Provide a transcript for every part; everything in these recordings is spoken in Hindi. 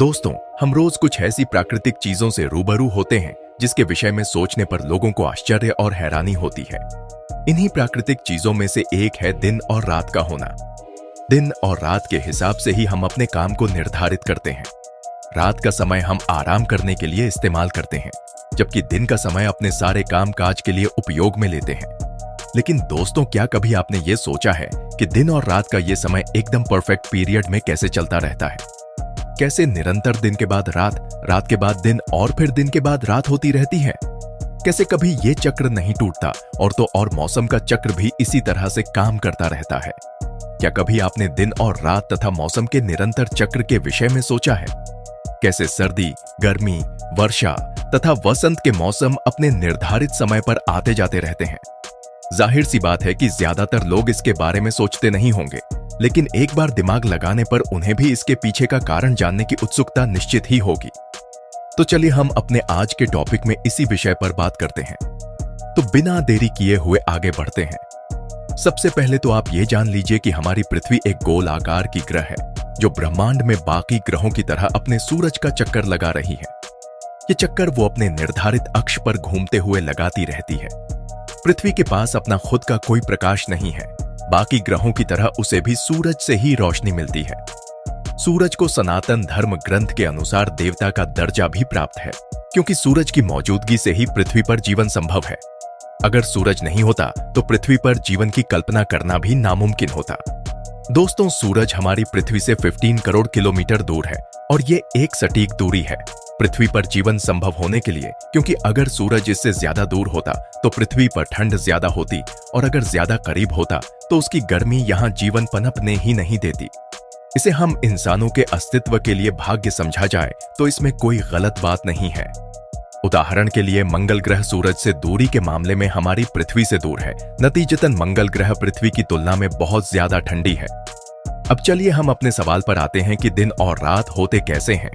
दोस्तों, हम रोज कुछ ऐसी प्राकृतिक चीजों से रूबरू होते हैं जिसके विषय में सोचने पर लोगों को आश्चर्य और हैरानी होती है। इन्हीं प्राकृतिक चीजों में से एक है दिन और रात का होना। दिन और रात के हिसाब से ही हम अपने काम को निर्धारित करते हैं। रात का समय हम आराम करने के लिए इस्तेमाल करते हैं, जबकि दिन का समय अपने सारे काम काज के लिए उपयोग में लेते हैं। लेकिन दोस्तों, क्या कभी आपने ये सोचा है कि दिन और रात का ये समय एकदम परफेक्ट पीरियड में कैसे चलता रहता है? कैसे निरंतर दिन के बाद रात, रात के बाद दिन और फिर दिन के बाद रात होती रहती है? कैसे कभी ये चक्र नहीं टूटता और तो और मौसम का चक्र भी इसी तरह से काम करता रहता है? क्या कभी आपने दिन और रात तथा मौसम के निरंतर चक्र के विषय में सोचा है? कैसे सर्दी, गर्मी, वर्षा तथा वसंत के मौसम अपने निर्धारित समय पर आते जाते रहते हैं। जाहिर सी बात है कि ज्यादातर लोग इसके बारे में सोचते नहीं होंगे, लेकिन एक बार दिमाग लगाने पर उन्हें भी इसके पीछे का कारण जानने की उत्सुकता निश्चित ही होगी। तो चलिए हम अपने आज के टॉपिक में इसी विषय पर बात करते हैं। तो बिना देरी किए हुए आगे बढ़ते हैं। सबसे पहले तो आप ये जान लीजिए कि हमारी पृथ्वी एक गोल आकार की ग्रह है, जो ब्रह्मांड में बाकी ग्रहों की तरह अपने सूरज का चक्कर लगा रही है। ये चक्कर वो अपने निर्धारित अक्ष पर घूमते हुए लगाती रहती है। पृथ्वी के पास अपना खुद का कोई प्रकाश नहीं है। बाकी ग्रहों की तरह उसे भी सूरज से ही रोशनी मिलती है। सूरज को सनातन धर्म ग्रंथ के अनुसार देवता का दर्जा भी प्राप्त है, क्योंकि सूरज की मौजूदगी से ही पृथ्वी पर जीवन संभव है। अगर सूरज नहीं होता तो पृथ्वी पर जीवन की कल्पना करना भी नामुमकिन होता। दोस्तों, सूरज हमारी पृथ्वी से 15 करोड़ किलोमीटर दूर है और ये एक सटीक दूरी है पृथ्वी पर जीवन संभव होने के लिए, क्योंकि अगर सूरज इससे ज्यादा दूर होता तो पृथ्वी पर ठंड ज्यादा होती और अगर ज्यादा करीब होता तो उसकी गर्मी यहाँ जीवन पनपने ही नहीं देती। इसे हम इंसानों के अस्तित्व के लिए भाग्य समझा जाए तो इसमें कोई गलत बात नहीं है। उदाहरण के लिए मंगल ग्रह सूरज से दूरी के मामले में हमारी पृथ्वी से दूर है। नतीजतन मंगल ग्रह पृथ्वी की तुलना में बहुत ज्यादा ठंडी है। अब चलिए हम अपने सवाल पर आते हैं कि दिन और रात होते कैसे हैं।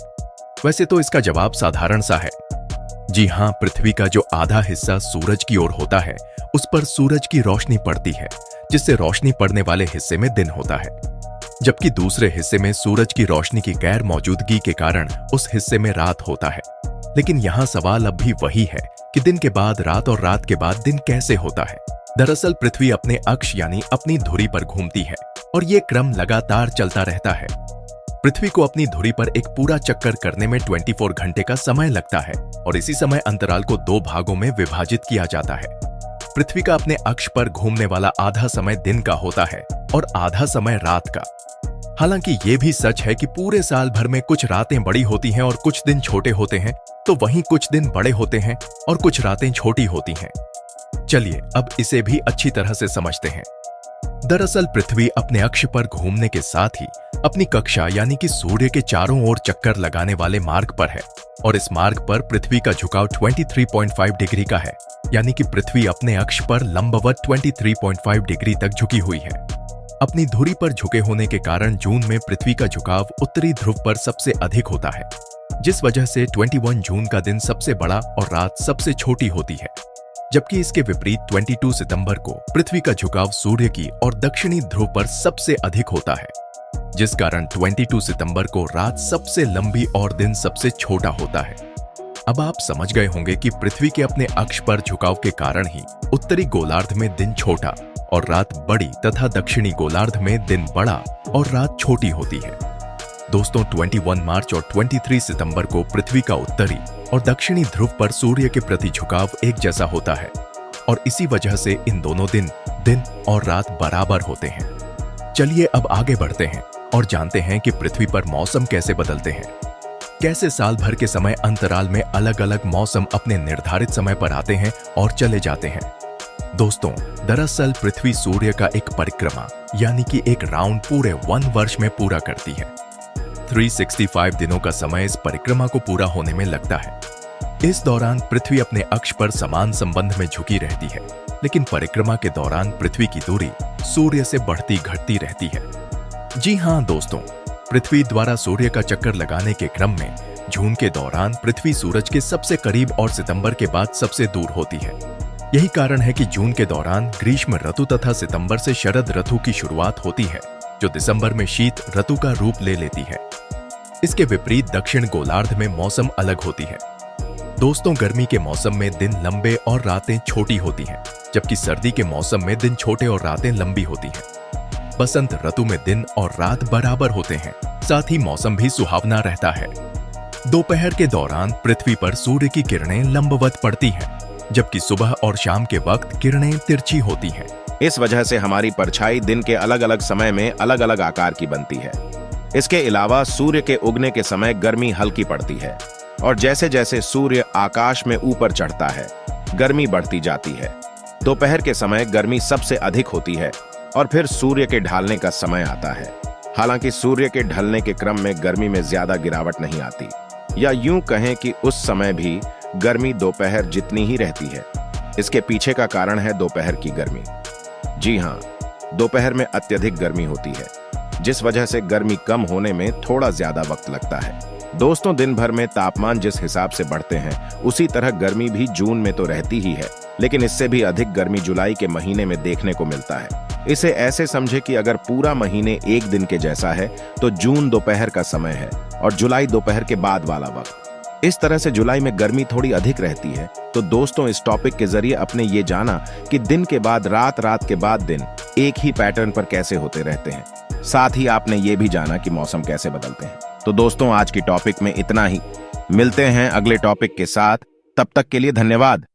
वैसे तो इसका जवाब साधारण सा है। जी हाँ, पृथ्वी का जो आधा हिस्सा सूरज की ओर होता है उस पर सूरज की रोशनी पड़ती है, जिससे रोशनी पड़ने वाले हिस्से में दिन होता है, जबकि दूसरे हिस्से में सूरज की रोशनी की गैर मौजूदगी के कारण उस हिस्से में रात होता है। लेकिन यहाँ सवाल अब भी वही है कि दिन के बाद रात और रात के बाद दिन कैसे होता है। दरअसल पृथ्वी अपने अक्ष यानी अपनी धुरी पर घूमती है और ये क्रम लगातार चलता रहता है। पृथ्वी को अपनी धुरी पर एक पूरा चक्कर करने में 24 घंटे का समय लगता है और इसी समय अंतराल को 2 भागों में विभाजित किया जाता है। पृथ्वी का अपने अक्ष पर घूमने वाला आधा समय दिन का होता है और आधा समय रात का। हालांकि ये भी सच है कि पूरे साल भर में कुछ रातें बड़ी होती हैं और कुछ दिन छोटे होते हैं, तो वहीं कुछ दिन बड़े होते हैं और कुछ रातें छोटी होती हैं। चलिए अब इसे भी अच्छी तरह से समझते हैं। दरअसल पृथ्वी अपने अक्ष पर घूमने के साथ ही अपनी कक्षा यानी कि सूर्य के चारों ओर चक्कर लगाने वाले मार्ग पर है और इस मार्ग पर पृथ्वी का झुकाव 23.5 डिग्री का है, यानी कि पृथ्वी अपने अक्ष पर लंबवत 23.5 डिग्री तक झुकी हुई है। अपनी धुरी पर झुके होने के कारण जून में पृथ्वी का झुकाव उत्तरी ध्रुव पर सबसे अधिक होता है, जिस वजह से 21 जून का दिन सबसे बड़ा और रात सबसे छोटी होती है। जबकि इसके विपरीत 22 सितंबर को पृथ्वी का झुकाव सूर्य की और दक्षिणी ध्रुव पर सबसे अधिक होता है, जिस कारण 22 सितंबर को रात सबसे लंबी और दिन सबसे छोटा होता है। अब आप समझ गए होंगे कि पृथ्वी के अपने अक्ष पर झुकाव के कारण ही उत्तरी गोलार्ध में दिन छोटा और रात बड़ी तथा दक्षिणी गोलार्ध में दिन बड़ा और रात छोटी होती है। दोस्तों, 21 मार्च और 23 सितंबर को पृथ्वी का उत्तरी और दक्षिणी ध्रुव पर सूर्य के प्रति झुकाव एक जैसा होता है और इसी वजह से इन दोनों दिन और रात बराबर होते हैं। चलिए अब आगे बढ़ते हैं और जानते हैं कि पृथ्वी पर मौसम कैसे बदलते हैं। कैसे साल भर के समय अंतराल में अलग अलग मौसम अपने निर्धारित समय पर आते हैं और चले जाते हैं। दोस्तों, दरअसल पृथ्वी सूर्य का एक परिक्रमा यानी कि एक राउंड पूरे 1 वर्ष में पूरा करती है। 365 दिनों का समय इस परिक्रमा को पूरा होने में लगता है। इस दौरान पृथ्वी अपने अक्ष पर समान संबंध में झुकी रहती है, लेकिन परिक्रमा के दौरान पृथ्वी की दूरी सूर्य से बढ़ती घटती रहती है। जी हाँ दोस्तों, पृथ्वी द्वारा सूर्य का चक्कर लगाने के क्रम में जून के दौरान पृथ्वी सूरज के सबसे करीब और सितंबर के बाद सबसे दूर होती है। यही कारण है कि जून के दौरान ग्रीष्म ऋतु तथा सितंबर से शरद ऋतु की शुरुआत होती है, जो दिसंबर में शीत ऋतु का रूप ले लेती है। इसके विपरीत दक्षिण गोलार्ध में मौसम अलग होती है। दोस्तों, गर्मी के मौसम में दिन लंबे और रातें छोटी होती हैं, जबकि सर्दी के मौसम में दिन छोटे और रातें लंबी होती हैं। बसंत ऋतु में दिन और रात बराबर होते हैं, साथ ही मौसम भी सुहावना रहता है। दोपहर के दौरान पृथ्वी पर सूर्य की किरणें लंबवत पड़ती हैं, जबकि सुबह और शाम के वक्त किरणें तिरछी होती हैं। इस वजह से हमारी परछाई दिन के अलग अलग समय में अलग अलग आकार की बनती है। इसके अलावा सूर्य के उगने के समय गर्मी हल्की पड़ती है और जैसे जैसे सूर्य आकाश में ऊपर चढ़ता है, गर्मी बढ़ती जाती है। दोपहर के समय गर्मी सबसे अधिक होती है और फिर सूर्य के ढलने का समय आता है। हालांकि सूर्य के ढलने के क्रम में गर्मी में ज्यादा गिरावट नहीं आती, या यूं कहें कि उस समय भी गर्मी दोपहर जितनी ही रहती है। इसके पीछे का कारण है दोपहर की गर्मी। जी हाँ, दोपहर में अत्यधिक गर्मी होती है, जिस वजह से गर्मी कम होने में थोड़ा ज्यादा वक्त लगता है। दोस्तों, दिन भर में तापमान जिस हिसाब से बढ़ते हैं, उसी तरह गर्मी भी जून में तो रहती ही है, लेकिन इससे भी अधिक गर्मी जुलाई के महीने में देखने को मिलता है। इसे ऐसे समझे कि अगर पूरा महीने एक दिन के जैसा है, तो जून दोपहर का समय है और जुलाई दोपहर के बाद वाला वक्त। इस तरह से जुलाई में गर्मी थोड़ी अधिक रहती है। तो दोस्तों, इस टॉपिक के जरिए आपने ये जाना कि दिन के बाद रात, रात के बाद दिन एक ही पैटर्न पर कैसे होते रहते हैं। साथ ही आपने ये भी जाना कि मौसम कैसे बदलते हैं। तो दोस्तों, आज की टॉपिक में इतना ही। मिलते हैं अगले टॉपिक के साथ। तब तक के लिए धन्यवाद।